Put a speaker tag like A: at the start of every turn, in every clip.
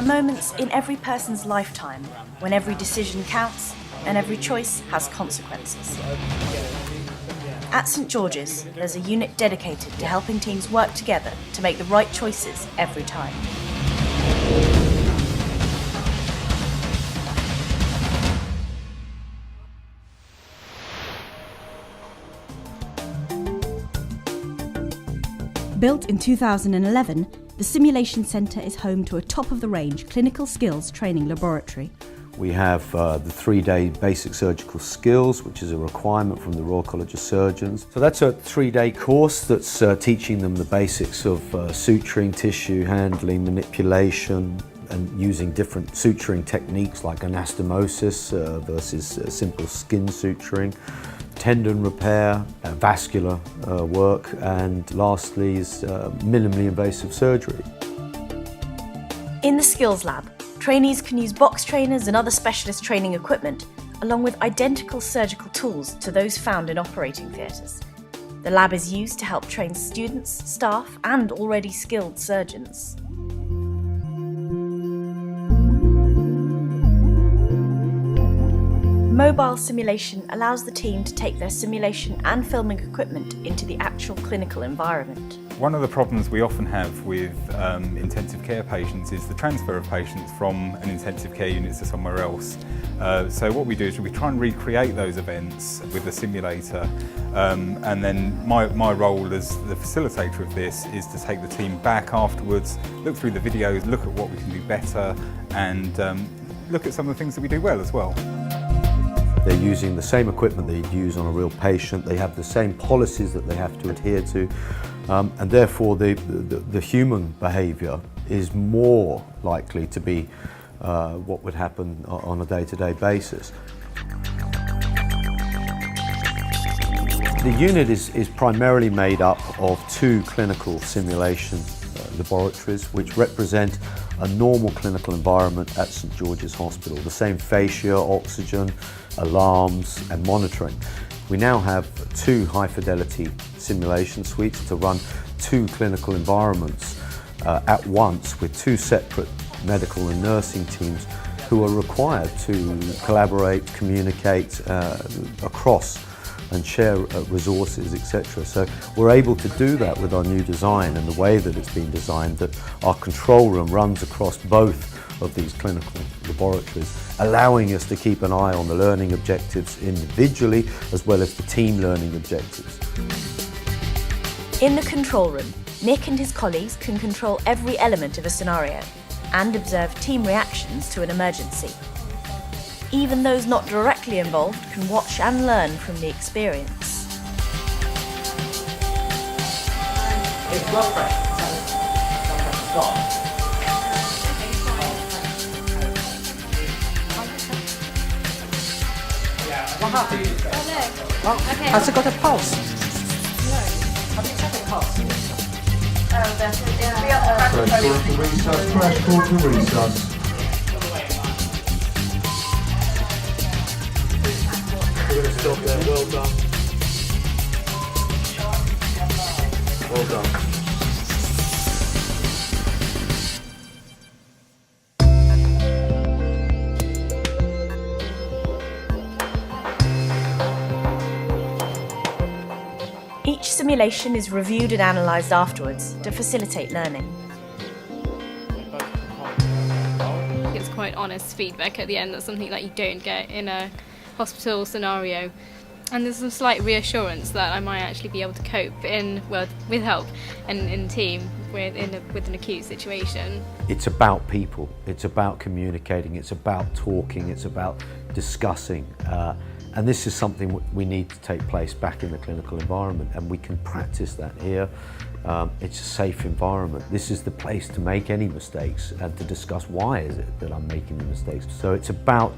A: moments in every person's lifetime when every decision counts and every choice has consequences. At St George's, there's a unit dedicated to helping teams work together to make the right choices every time. Built in 2011, the Simulation Centre is home to a top-of-the-range clinical skills training laboratory.
B: We have the 3-day basic surgical skills, which is a requirement from the Royal College of Surgeons. So that's a 3-day course that's teaching them the basics of suturing, tissue handling, manipulation, and using different suturing techniques like anastomosis versus simple skin suturing, tendon repair, vascular work, and lastly is minimally invasive surgery.
A: In the Skills Lab, trainees can use box trainers and other specialist training equipment, along with identical surgical tools to those found in operating theatres. The lab is used to help train students, staff, and already skilled surgeons. Mobile simulation allows the team to take their simulation and filming equipment into the actual clinical environment.
C: One of the problems we often have with intensive care patients is the transfer of patients from an intensive care unit to somewhere else. So what we do is we try and recreate those events with the simulator, and then my role as the facilitator of this is to take the team back afterwards, look through the videos, look at what we can do better, and look at some of the things that we do well as well.
B: They're using the same equipment they'd use on a real patient. They have the same policies that they have to adhere to, and therefore the human behaviour is more likely to be what would happen on a day-to-day basis. The unit is primarily made up of 2 clinical simulation laboratories which represent a normal clinical environment at St George's Hospital. The same fascia, oxygen, alarms and monitoring. We now have 2 high-fidelity simulation suites to run 2 clinical environments at once with 2 separate medical and nursing teams who are required to collaborate, communicate across and share resources, etc. So we're able to do that with our new design and the way that it's been designed, that our control room runs across both of these clinical laboratories, allowing us to keep an eye on the learning objectives individually as well as the team learning objectives.
A: In the control room, Nick and his colleagues can control every element of a scenario and observe team reactions to an emergency. Even those not directly involved can watch and learn from the experience.
D: It's blood pressure. Stop. What happened? Oh, okay. Has it got a pulse? No. Have you checked the pulse?
E: Crash call to recess.
B: We're going to stop there. Well done. Well done.
A: Each simulation is reviewed and analysed afterwards to facilitate learning.
F: It's quite honest feedback at the end. That's something that you don't get in a hospital scenario. And there's some slight reassurance that I might actually be able to cope with help and in team with an acute situation.
B: It's about people, it's about communicating, it's about talking, it's about discussing. And this is something we need to take place back in the clinical environment, and we can practice that here. It's a safe environment. This is the place to make any mistakes and to discuss why is it that I'm making the mistakes. So it's about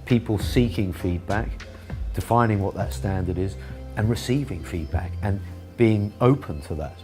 B: people seeking feedback, defining what that standard is, and receiving feedback and being open to that.